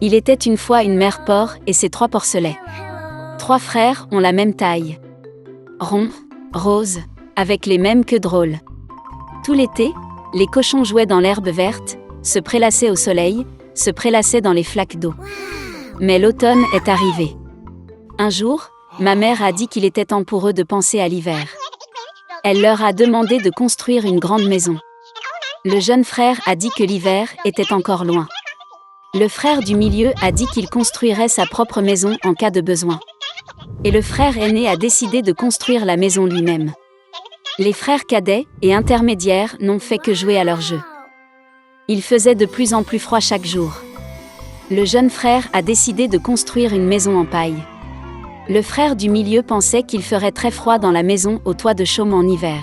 Il était une fois une mère porc et ses 3 porcelets. 3 frères ont la même taille. Ronds, roses, avec les mêmes queues drôles. Tout l'été, les cochons jouaient dans l'herbe verte, se prélassaient au soleil, se prélassaient dans les flaques d'eau. Mais l'automne est arrivé. Un jour, ma mère a dit qu'il était temps pour eux de penser à l'hiver. Elle leur a demandé de construire une grande maison. Le jeune frère a dit que l'hiver était encore loin. Le frère du milieu a dit qu'il construirait sa propre maison en cas de besoin. Et le frère aîné a décidé de construire la maison lui-même. Les frères cadets et intermédiaires n'ont fait que jouer à leur jeu. Il faisait de plus en plus froid chaque jour. Le jeune frère a décidé de construire une maison en paille. Le frère du milieu pensait qu'il ferait très froid dans la maison au toit de chaume en hiver.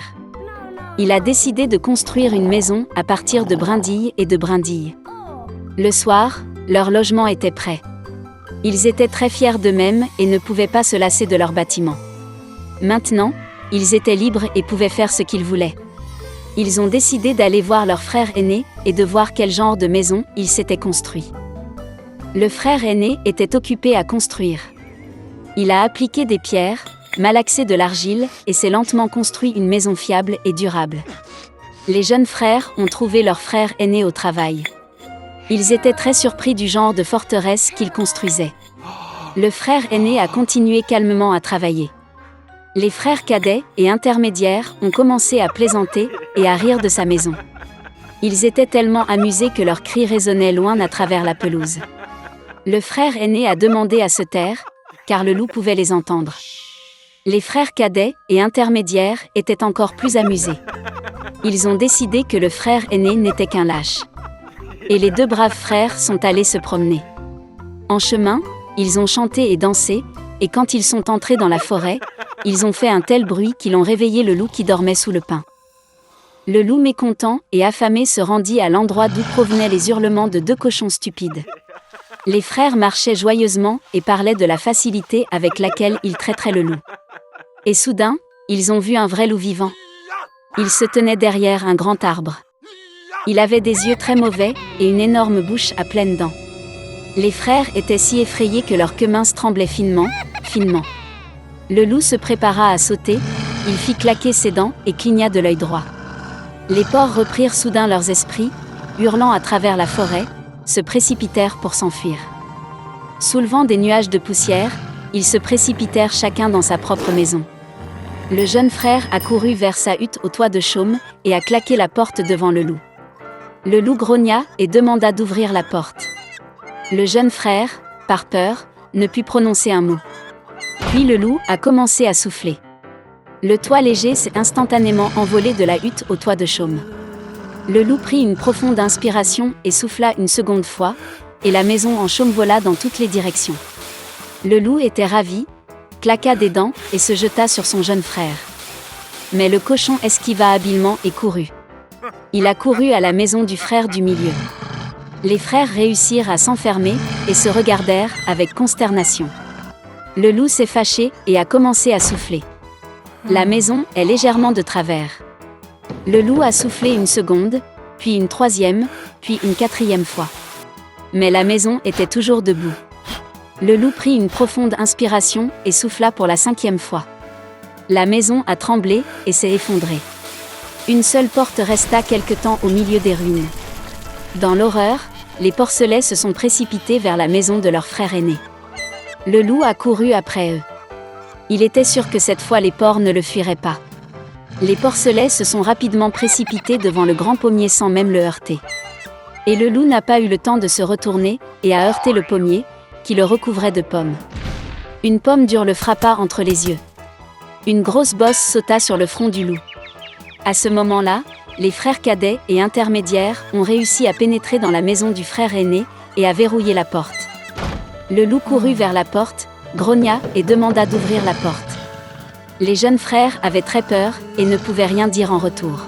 Il a décidé de construire une maison à partir de brindilles et de brindilles. Le soir, leur logement était prêt. Ils étaient très fiers d'eux-mêmes et ne pouvaient pas se lasser de leur bâtiment. Maintenant, ils étaient libres et pouvaient faire ce qu'ils voulaient. Ils ont décidé d'aller voir leur frère aîné et de voir quel genre de maison il s'était construit. Le frère aîné était occupé à construire. Il a appliqué des pierres, malaxé de l'argile et s'est lentement construit une maison fiable et durable. Les jeunes frères ont trouvé leur frère aîné au travail. Ils étaient très surpris du genre de forteresse qu'il construisait. Le frère aîné a continué calmement à travailler. Les frères cadets et intermédiaires ont commencé à plaisanter et à rire de sa maison. Ils étaient tellement amusés que leurs cris résonnaient loin à travers la pelouse. Le frère aîné a demandé à se taire, car le loup pouvait les entendre. Les frères cadets et intermédiaires étaient encore plus amusés. Ils ont décidé que le frère aîné n'était qu'un lâche. Et les 2 braves frères sont allés se promener. En chemin, ils ont chanté et dansé, et quand ils sont entrés dans la forêt, ils ont fait un tel bruit qu'ils ont réveillé le loup qui dormait sous le pin. Le loup mécontent et affamé se rendit à l'endroit d'où provenaient les hurlements de 2 cochons stupides. Les frères marchaient joyeusement et parlaient de la facilité avec laquelle ils traiteraient le loup. Et soudain, ils ont vu un vrai loup vivant. Il se tenait derrière un grand arbre. Il avait des yeux très mauvais et une énorme bouche à pleines dents. Les frères étaient si effrayés que leurs queues minces tremblaient finement, finement. Le loup se prépara à sauter, il fit claquer ses dents et cligna de l'œil droit. Les porcs reprirent soudain leurs esprits, hurlant à travers la forêt, se précipitèrent pour s'enfuir. Soulevant des nuages de poussière, ils se précipitèrent chacun dans sa propre maison. Le jeune frère a couru vers sa hutte au toit de chaume et a claqué la porte devant le loup. Le loup grogna et demanda d'ouvrir la porte. Le jeune frère, par peur, ne put prononcer un mot. Puis le loup a commencé à souffler. Le toit léger s'est instantanément envolé de la hutte au toit de chaume. Le loup prit une profonde inspiration et souffla une seconde fois, et la maison en chaume vola dans toutes les directions. Le loup était ravi, claqua des dents et se jeta sur son jeune frère. Mais le cochon esquiva habilement et courut. Il a couru à la maison du frère du milieu. Les frères réussirent à s'enfermer et se regardèrent avec consternation. Le loup s'est fâché et a commencé à souffler. La maison est légèrement de travers. Le loup a soufflé une seconde, puis une 3e, puis une 4e fois. Mais la maison était toujours debout. Le loup prit une profonde inspiration et souffla pour la 5e fois. La maison a tremblé et s'est effondrée. Une seule porte resta quelque temps au milieu des ruines. Dans l'horreur, les porcelets se sont précipités vers la maison de leur frère aîné. Le loup a couru après eux. Il était sûr que cette fois les porcs ne le fuiraient pas. Les porcelets se sont rapidement précipités devant le grand pommier sans même le heurter. Et le loup n'a pas eu le temps de se retourner et a heurté le pommier, qui le recouvrait de pommes. Une pomme dure le frappa entre les yeux. Une grosse bosse sauta sur le front du loup. À ce moment-là, les frères cadets et intermédiaires ont réussi à pénétrer dans la maison du frère aîné et à verrouiller la porte. Le loup courut vers la porte, grogna et demanda d'ouvrir la porte. Les jeunes frères avaient très peur et ne pouvaient rien dire en retour.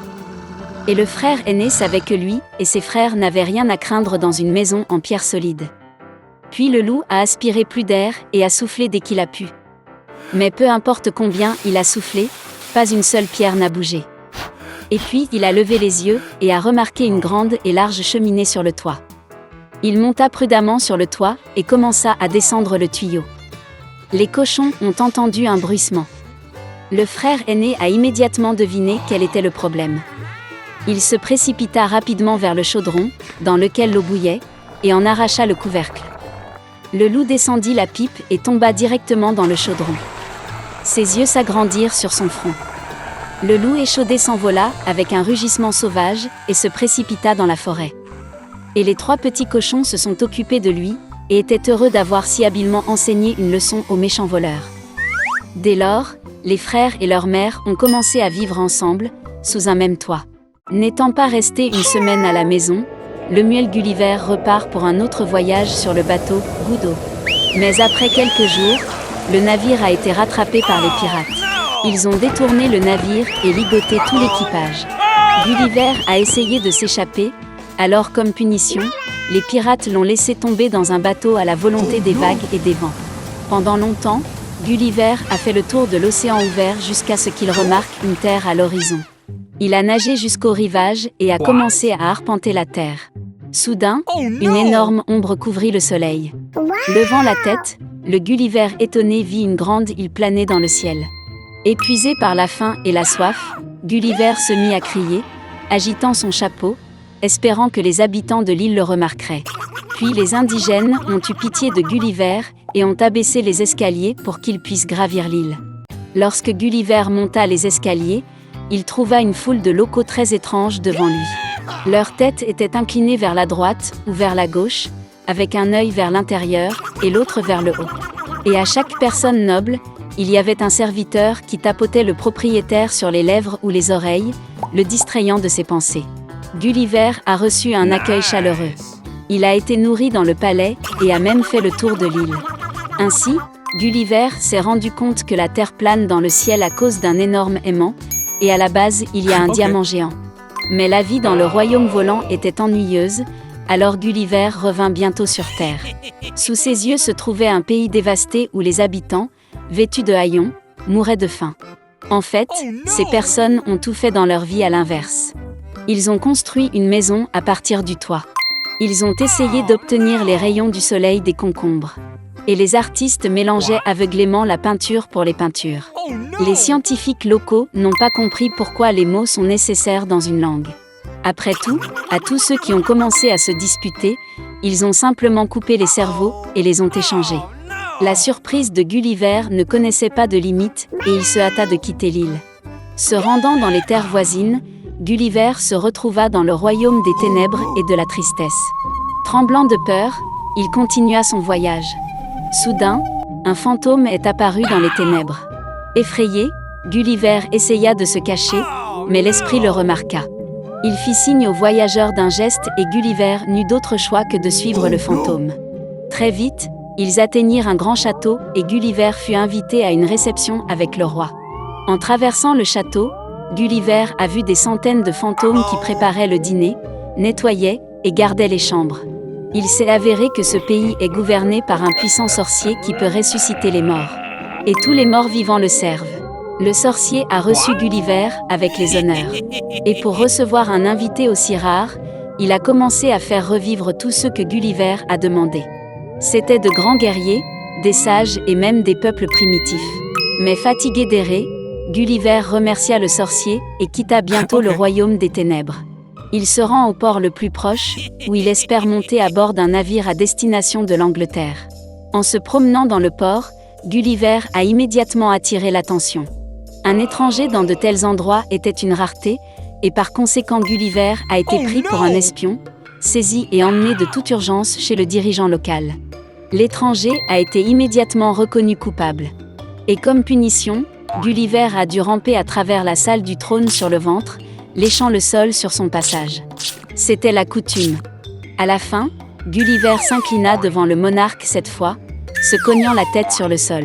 Et le frère aîné savait que lui et ses frères n'avaient rien à craindre dans une maison en pierre solide. Puis le loup a aspiré plus d'air et a soufflé dès qu'il a pu. Mais peu importe combien il a soufflé, pas une seule pierre n'a bougé. Et puis il a levé les yeux et a remarqué une grande et large cheminée sur le toit. Il monta prudemment sur le toit et commença à descendre le tuyau. Les cochons ont entendu un bruissement. Le frère aîné a immédiatement deviné quel était le problème. Il se précipita rapidement vers le chaudron, dans lequel l'eau bouillait, et en arracha le couvercle. Le loup descendit la pipe et tomba directement dans le chaudron. Ses yeux s'agrandirent sur son front. Le loup échaudé s'envola avec un rugissement sauvage et se précipita dans la forêt. Et les 3 petits cochons se sont occupés de lui et étaient heureux d'avoir si habilement enseigné une leçon aux méchants voleurs. Dès lors, les frères et leur mère ont commencé à vivre ensemble, sous un même toit. N'étant pas resté une semaine à la maison, Lemuel Gulliver repart pour un autre voyage sur le bateau Goudo. Mais après quelques jours, le navire a été rattrapé par les pirates. Ils ont détourné le navire et ligoté tout l'équipage. Gulliver a essayé de s'échapper, alors comme punition, les pirates l'ont laissé tomber dans un bateau à la volonté des vagues et des vents. Pendant longtemps, Gulliver a fait le tour de l'océan ouvert jusqu'à ce qu'il remarque une terre à l'horizon. Il a nagé jusqu'au rivage et a commencé à arpenter la terre. Soudain, une énorme ombre couvrit le soleil. Levant la tête, le Gulliver étonné vit une grande île planer dans le ciel. Épuisé par la faim et la soif, Gulliver se mit à crier, agitant son chapeau, espérant que les habitants de l'île le remarqueraient. Puis les indigènes ont eu pitié de Gulliver et ont abaissé les escaliers pour qu'il puisse gravir l'île. Lorsque Gulliver monta les escaliers, il trouva une foule de locaux très étranges devant lui. Leur tête était inclinée vers la droite ou vers la gauche, avec un œil vers l'intérieur et l'autre vers le haut. Et à chaque personne noble, il y avait un serviteur qui tapotait le propriétaire sur les lèvres ou les oreilles, le distrayant de ses pensées. Gulliver a reçu un accueil chaleureux. Il a été nourri dans le palais et a même fait le tour de l'île. Ainsi, Gulliver s'est rendu compte que la terre plane dans le ciel à cause d'un énorme aimant, et à la base il y a un diamant géant. Mais la vie dans le royaume volant était ennuyeuse, alors Gulliver revint bientôt sur terre. Sous ses yeux se trouvait un pays dévasté où les habitants, vêtus de haillons, mouraient de faim. En fait, ces personnes ont tout fait dans leur vie à l'inverse. Ils ont construit une maison à partir du toit. Ils ont essayé d'obtenir les rayons du soleil des concombres. Et les artistes mélangeaient aveuglément la peinture pour les peintures. Les scientifiques locaux n'ont pas compris pourquoi les mots sont nécessaires dans une langue. Après tout, à tous ceux qui ont commencé à se disputer, ils ont simplement coupé les cerveaux et les ont échangés. La surprise de Gulliver ne connaissait pas de limite et il se hâta de quitter l'île. Se rendant dans les terres voisines, Gulliver se retrouva dans le royaume des ténèbres et de la tristesse. Tremblant de peur, il continua son voyage. Soudain, un fantôme est apparu dans les ténèbres. Effrayé, Gulliver essaya de se cacher, mais l'esprit le remarqua. Il fit signe aux voyageurs d'un geste et Gulliver n'eut d'autre choix que de suivre le fantôme. Très vite, ils atteignirent un grand château et Gulliver fut invité à une réception avec le roi. En traversant le château, Gulliver a vu des centaines de fantômes qui préparaient le dîner, nettoyaient et gardaient les chambres. Il s'est avéré que ce pays est gouverné par un puissant sorcier qui peut ressusciter les morts. Et tous les morts vivants le servent. Le sorcier a reçu Gulliver avec les honneurs. Et pour recevoir un invité aussi rare, il a commencé à faire revivre tous ceux que Gulliver a demandé. C'étaient de grands guerriers, des sages et même des peuples primitifs. Mais fatigué d'errer, Gulliver remercia le sorcier et quitta bientôt le royaume des ténèbres. Il se rend au port le plus proche, où il espère monter à bord d'un navire à destination de l'Angleterre. En se promenant dans le port, Gulliver a immédiatement attiré l'attention. Un étranger dans de tels endroits était une rareté, et par conséquent Gulliver a été pris pour un espion, saisi et emmené de toute urgence chez le dirigeant local. L'étranger a été immédiatement reconnu coupable. Et comme punition, Gulliver a dû ramper à travers la salle du trône sur le ventre, léchant le sol sur son passage. C'était la coutume. À la fin, Gulliver s'inclina devant le monarque cette fois, se cognant la tête sur le sol.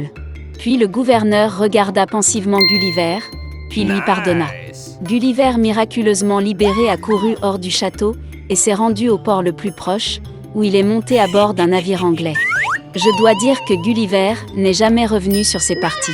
Puis le gouverneur regarda pensivement Gulliver, puis lui pardonna. Gulliver, miraculeusement libéré, a couru hors du château et s'est rendu au port le plus proche, où il est monté à bord d'un navire anglais. Je dois dire que Gulliver n'est jamais revenu sur ses parties.